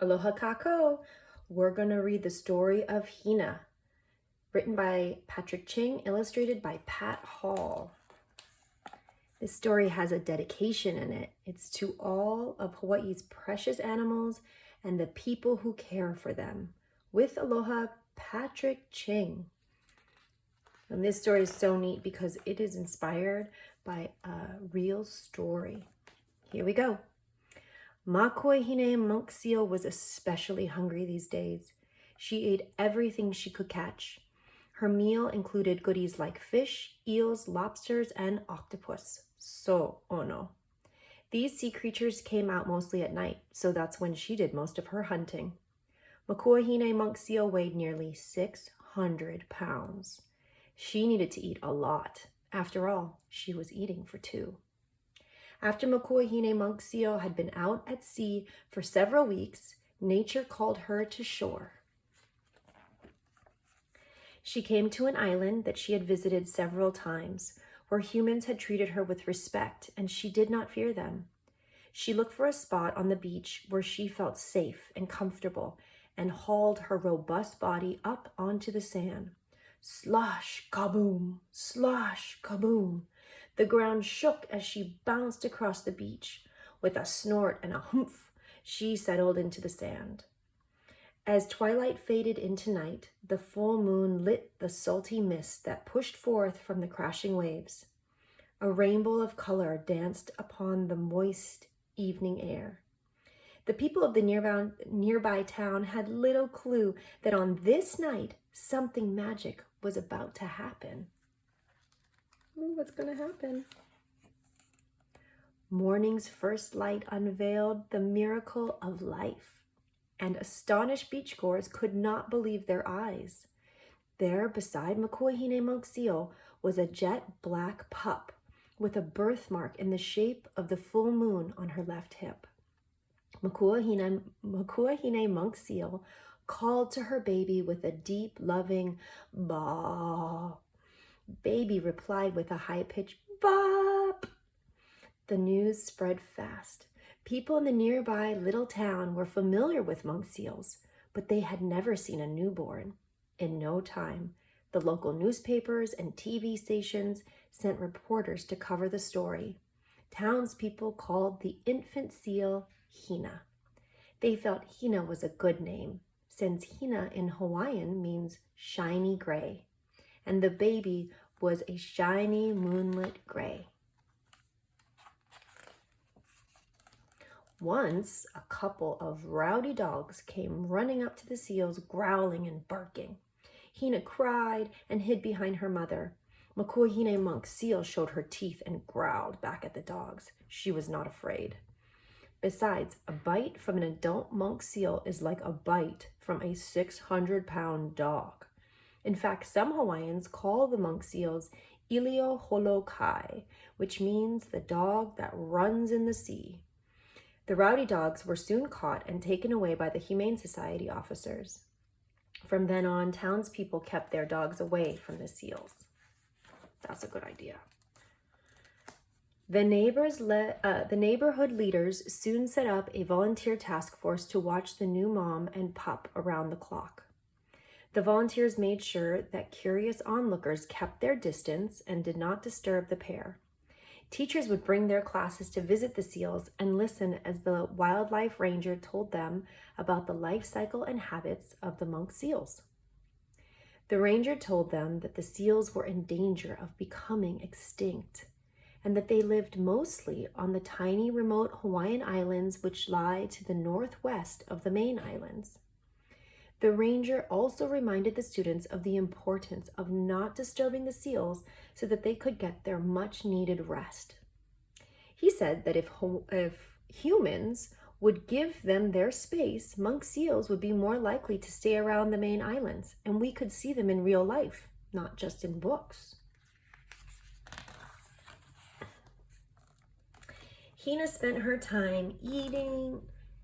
Aloha kako! We're going to read the story of Hina, written by Patrick Ching, illustrated by Pat Hall. This story has a dedication in it. It's to all of Hawaii's precious animals and the people who care for them. With aloha, Patrick Ching. And this story is so neat because it is inspired by a real story. Here we go. Hina monk seal was especially hungry these days. She ate everything she could catch. Her meal included goodies like fish, eels, lobsters, and octopus. So ono. These sea creatures came out mostly at night, so that's when she did most of her hunting. Hina monk seal weighed nearly 600 pounds. She needed to eat a lot. After all, she was eating for two. After Hina monk seal had been out at sea for several weeks, nature called her to shore. She came to an island that she had visited several times, where humans had treated her with respect, and she did not fear them. She looked for a spot on the beach where she felt safe and comfortable, and hauled her robust body up onto the sand. Slosh, kaboom, slosh, kaboom. The ground shook as she bounced across the beach. With a snort and a humph, she settled into the sand. As twilight faded into night, the full moon lit the salty mist that pushed forth from the crashing waves. A rainbow of color danced upon the moist evening air. The people of the nearby town had little clue that on this night, something magic was about to happen. What's going to happen? Morning's first light unveiled the miracle of life, and astonished beachgoers could not believe their eyes. There, beside Hina monk seal, was a jet black pup with a birthmark in the shape of the full moon on her left hip. Hina monk seal called to her baby with a deep, loving "Ba." Baby replied with a high-pitched "Bop." The news spread fast. People in the nearby little town were familiar with monk seals, but they had never seen a newborn. In no time, the local newspapers and TV stations sent reporters to cover the story. Townspeople called the infant seal Hina. They felt Hina was a good name, since Hina in Hawaiian means shiny gray, and the baby was a shiny moonlit gray. Once, a couple of rowdy dogs came running up to the seals, growling and barking. Hina cried and hid behind her mother. Hina monk seal showed her teeth and growled back at the dogs. She was not afraid. Besides, a bite from an adult monk seal is like a bite from a 600-pound dog. In fact, some Hawaiians call the monk seals Ilio Holokai, which means the dog that runs in the sea. The rowdy dogs were soon caught and taken away by the Humane Society officers. From then on, townspeople kept their dogs away from the seals. That's a good idea. The neighborhood leaders soon set up a volunteer task force to watch the new mom and pup around the clock. The volunteers made sure that curious onlookers kept their distance and did not disturb the pair. Teachers would bring their classes to visit the seals and listen as the wildlife ranger told them about the life cycle and habits of the monk seals. The ranger told them that the seals were in danger of becoming extinct, and that they lived mostly on the tiny remote Hawaiian islands which lie to the northwest of the main islands. The ranger also reminded the students of the importance of not disturbing the seals so that they could get their much-needed rest. He said that if humans would give them their space, monk seals would be more likely to stay around the main islands, and we could see them in real life, not just in books. Hina spent her time eating,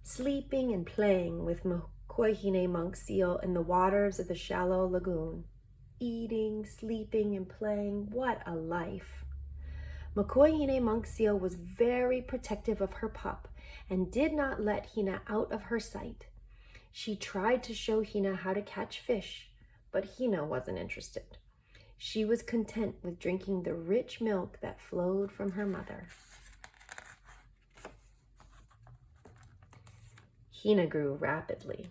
sleeping, and playing with Hina monk seal in the waters of the shallow lagoon. Eating, sleeping, and playing, what a life. Hina monk seal was very protective of her pup and did not let Hina out of her sight. She tried to show Hina how to catch fish, but Hina wasn't interested. She was content with drinking the rich milk that flowed from her mother. Hina grew rapidly.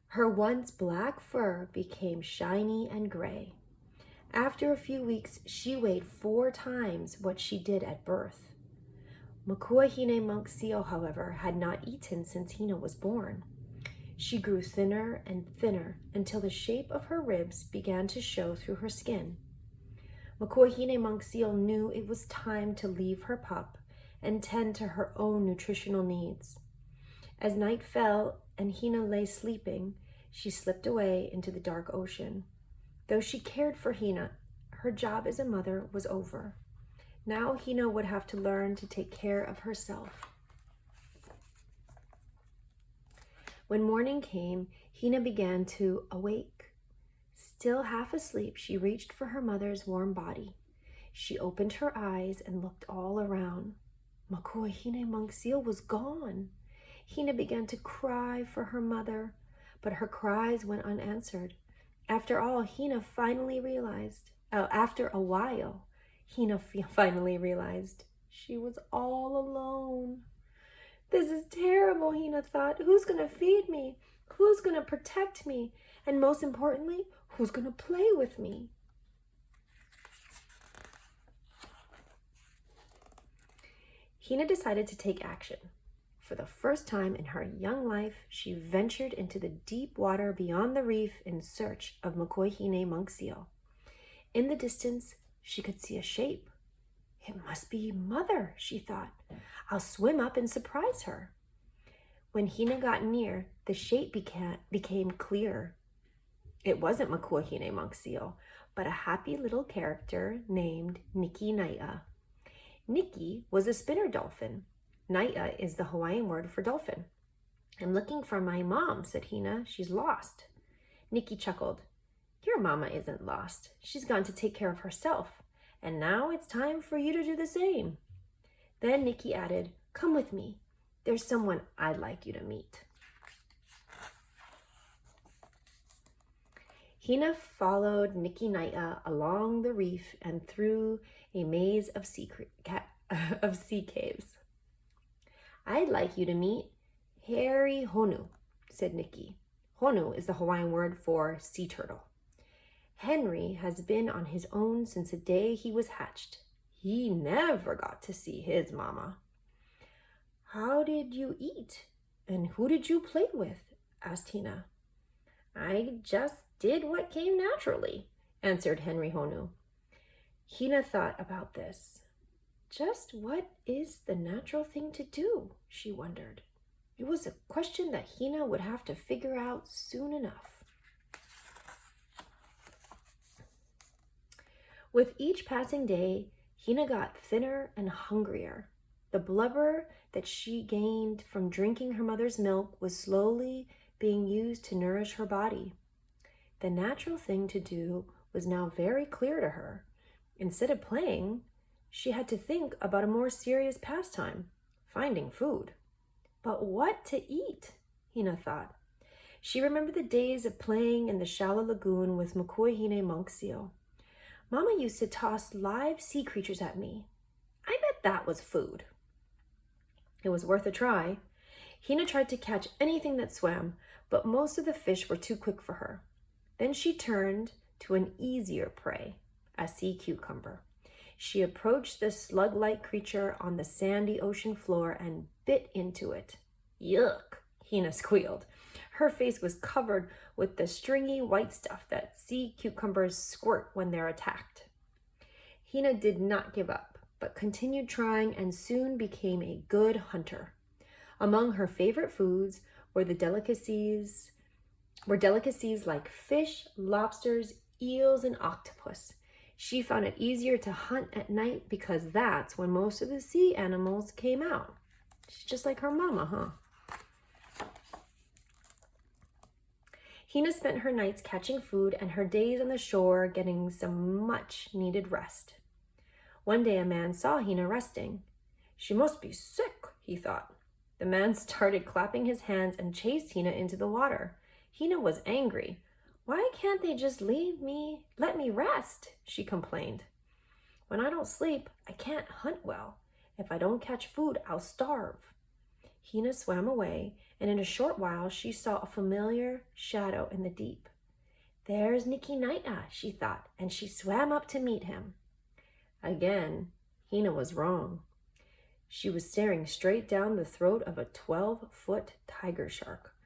Her once black fur became shiny and gray. After a few weeks, she weighed 4 times what she did at birth. Makuahine monk seal, however, had not eaten since Hina was born. She grew thinner and thinner until the shape of her ribs began to show through her skin. Makuahine monk seal knew it was time to leave her pup and tend to her own nutritional needs. As night fell and Hina lay sleeping, she slipped away into the dark ocean. Though she cared for Hina, her job as a mother was over. Now Hina would have to learn to take care of herself. When morning came, Hina began to awake. Still half asleep, she reached for her mother's warm body. She opened her eyes and looked all around. Makuahine monk seal was gone. Hina began to cry for her mother, but her cries went unanswered. After a while, Hina finally realized she was all alone. This is terrible, Hina thought. Who's going to feed me? Who's going to protect me? And most importantly, who's going to play with me? Hina decided to take action. For the first time in her young life, she ventured into the deep water beyond the reef in search of Makuahine monk seal. In the distance, she could see a shape. It must be Mother, she thought. I'll swim up and surprise her. When Hina got near, the shape became clearer. It wasn't Makuahine monk seal, but a happy little character named Niki Naia. Niki was a spinner dolphin. Naia is the Hawaiian word for dolphin. I'm looking for my mom, said Hina. She's lost. Niki chuckled. Your mama isn't lost. She's gone to take care of herself. And now it's time for you to do the same. Then Niki added, come with me. There's someone I'd like you to meet. Hina followed Niki Naia along the reef and through a maze of sea caves. I'd like you to meet Hairy Honu, said Niki. Honu is the Hawaiian word for sea turtle. Henry has been on his own since the day he was hatched. He never got to see his mama. How did you eat? And who did you play with? Asked Hina. I just did what came naturally, answered Henry Honu. Hina thought about this. Just what is the natural thing to do, she wondered. It was a question that Hina would have to figure out soon enough. With each passing day, Hina got thinner and hungrier. The blubber that she gained from drinking her mother's milk was slowly being used to nourish her body. The natural thing to do was now very clear to her. Instead of playing, she had to think about a more serious pastime, finding food. But what to eat? Hina thought. She remembered the days of playing in the shallow lagoon with Makuahine monk seal. Mama used to toss live sea creatures at me. I bet that was food. It was worth a try. Hina tried to catch anything that swam, but most of the fish were too quick for her. Then she turned to an easier prey, a sea cucumber. She approached the slug-like creature on the sandy ocean floor and bit into it. Yuck, Hina squealed. Her face was covered with the stringy white stuff that sea cucumbers squirt when they're attacked. Hina did not give up, but continued trying and soon became a good hunter. Among her favorite foods were delicacies like fish, lobsters, eels, and octopus. She found it easier to hunt at night because that's when most of the sea animals came out. She's just like her mama, huh? Hina spent her nights catching food and her days on the shore getting some much-needed rest. One day a man saw Hina resting. She must be sick, he thought. The man started clapping his hands and chased Hina into the water. Hina was angry. "Why can't they just let me rest?" she complained. "When I don't sleep, I can't hunt well. If I don't catch food, I'll starve." Hina swam away, and in a short while she saw a familiar shadow in the deep. "There's Nikinaita," she thought, and she swam up to meet him. Again, Hina was wrong. She was staring straight down the throat of a 12-foot tiger shark,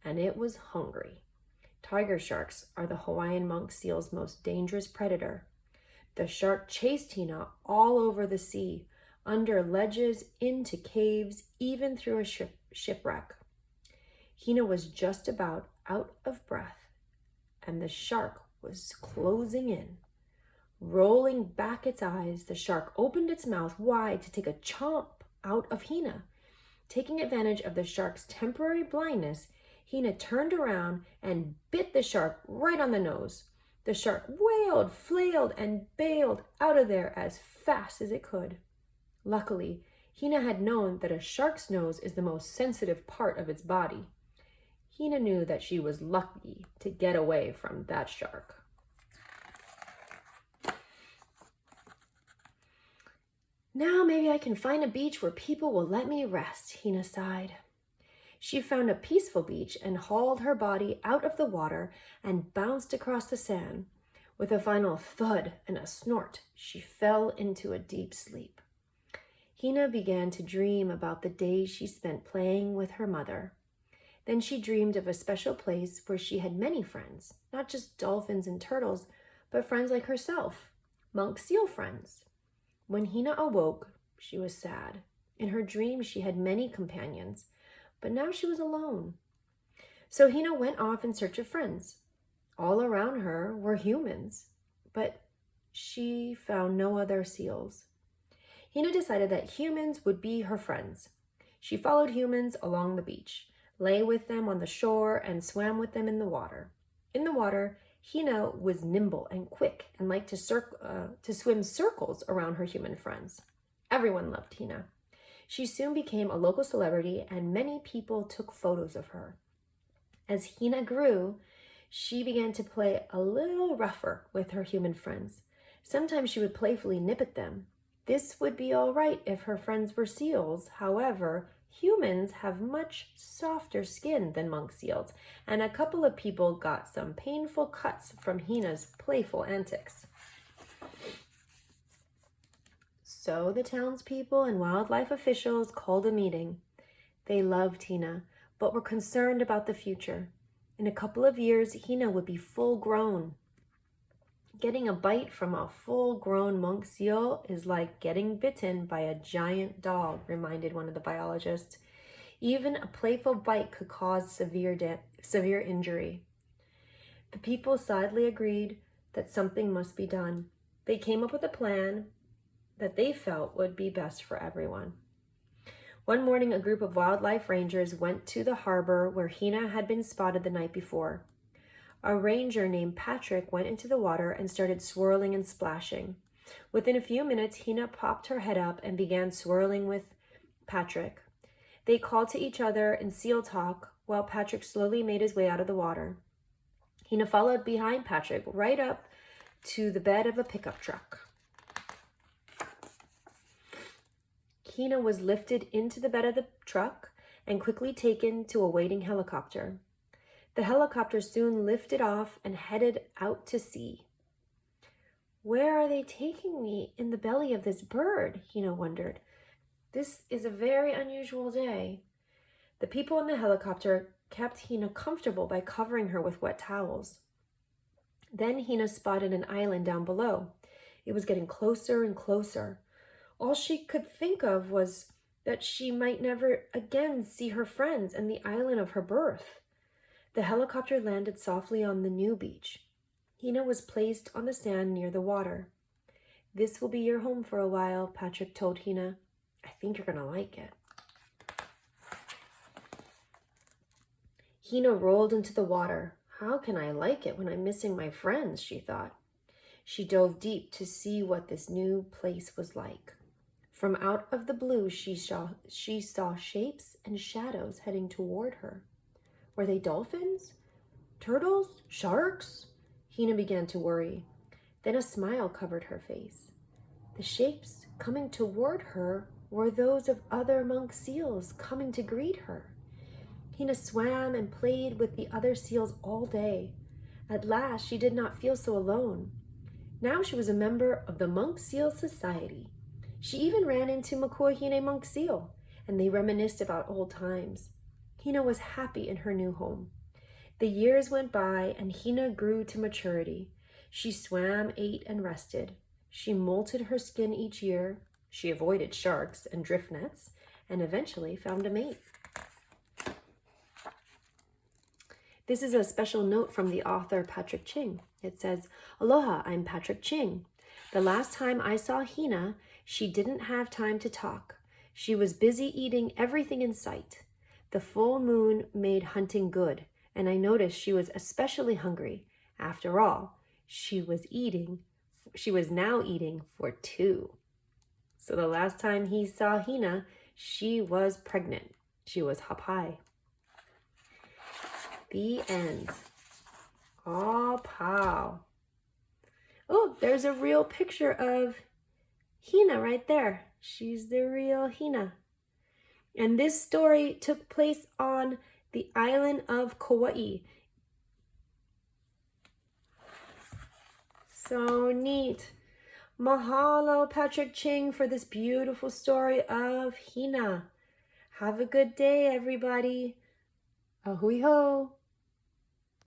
and it was hungry. Tiger sharks are the Hawaiian monk seal's most dangerous predator. The shark chased Hina all over the sea, under ledges, into caves, even through a shipwreck. Hina was just about out of breath, and the shark was closing in. Rolling back its eyes, the shark opened its mouth wide to take a chomp out of Hina. Taking advantage of the shark's temporary blindness, Hina turned around and bit the shark right on the nose. The shark wailed, flailed, and bailed out of there as fast as it could. Luckily, Hina had known that a shark's nose is the most sensitive part of its body. Hina knew that she was lucky to get away from that shark. "Now maybe I can find a beach where people will let me rest," Hina sighed. She found a peaceful beach and hauled her body out of the water and bounced across the sand. With a final thud and a snort, she fell into a deep sleep. Hina began to dream about the days she spent playing with her mother. Then she dreamed of a special place where she had many friends, not just dolphins and turtles, but friends like herself, monk seal friends. When Hina awoke, she was sad. In her dream, she had many companions, but now she was alone. So Hina went off in search of friends. All around her were humans, but she found no other seals. Hina decided that humans would be her friends. She followed humans along the beach, lay with them on the shore, and swam with them in the water. In the water, Hina was nimble and quick and liked to swim circles around her human friends. Everyone loved Hina. She soon became a local celebrity, and many people took photos of her. As Hina grew, she began to play a little rougher with her human friends. Sometimes she would playfully nip at them. This would be all right if her friends were seals. However, humans have much softer skin than monk seals, and a couple of people got some painful cuts from Hina's playful antics. So the townspeople and wildlife officials called a meeting. They loved Hina, but were concerned about the future. In a couple of years, Hina would be full grown. Getting a bite from a full-grown monk seal is like getting bitten by a giant dog, reminded one of the biologists. Even a playful bite could cause severe injury. The people sadly agreed that something must be done. They came up with a plan that they felt would be best for everyone. One morning, a group of wildlife rangers went to the harbor where Hina had been spotted the night before. A ranger named Patrick went into the water and started swirling and splashing. Within a few minutes, Hina popped her head up and began swirling with Patrick. They called to each other in seal talk while Patrick slowly made his way out of the water. Hina followed behind Patrick right up to the bed of a pickup truck. Hina was lifted into the bed of the truck and quickly taken to a waiting helicopter. The helicopter soon lifted off and headed out to sea. "Where are they taking me in the belly of this bird?" Hina wondered. "This is a very unusual day." The people in the helicopter kept Hina comfortable by covering her with wet towels. Then Hina spotted an island down below. It was getting closer and closer. All she could think of was that she might never again see her friends and the island of her birth. The helicopter landed softly on the new beach. Hina was placed on the sand near the water. "This will be your home for a while," Patrick told Hina. "I think you're going to like it." Hina rolled into the water. "How can I like it when I'm missing my friends?" she thought. She dove deep to see what this new place was like. From out of the blue, she saw shapes and shadows heading toward her. Were they dolphins? Turtles? Sharks? Hina began to worry. Then a smile covered her face. The shapes coming toward her were those of other monk seals coming to greet her. Hina swam and played with the other seals all day. At last, she did not feel so alone. Now she was a member of the Monk Seal Society. She even ran into Makuahine Monk Seal, and they reminisced about old times. Hina was happy in her new home. The years went by, and Hina grew to maturity. She swam, ate, and rested. She molted her skin each year. She avoided sharks and drift nets, and eventually found a mate. This is a special note from the author Patrick Ching. It says, "Aloha, I'm Patrick Ching. The last time I saw Hina, she didn't have time to talk. She was busy eating everything in sight. The full moon made hunting good, and I noticed she was especially hungry. After all, she was now eating for two." So the last time he saw Hina, she was pregnant. She was hapai. The end. Oh, pow. Oh, there's a real picture of Hina right there. She's the real Hina. And this story took place on the island of Kauai. So neat. Mahalo, Patrick Ching, for this beautiful story of Hina. Have a good day, everybody. Ahui ho.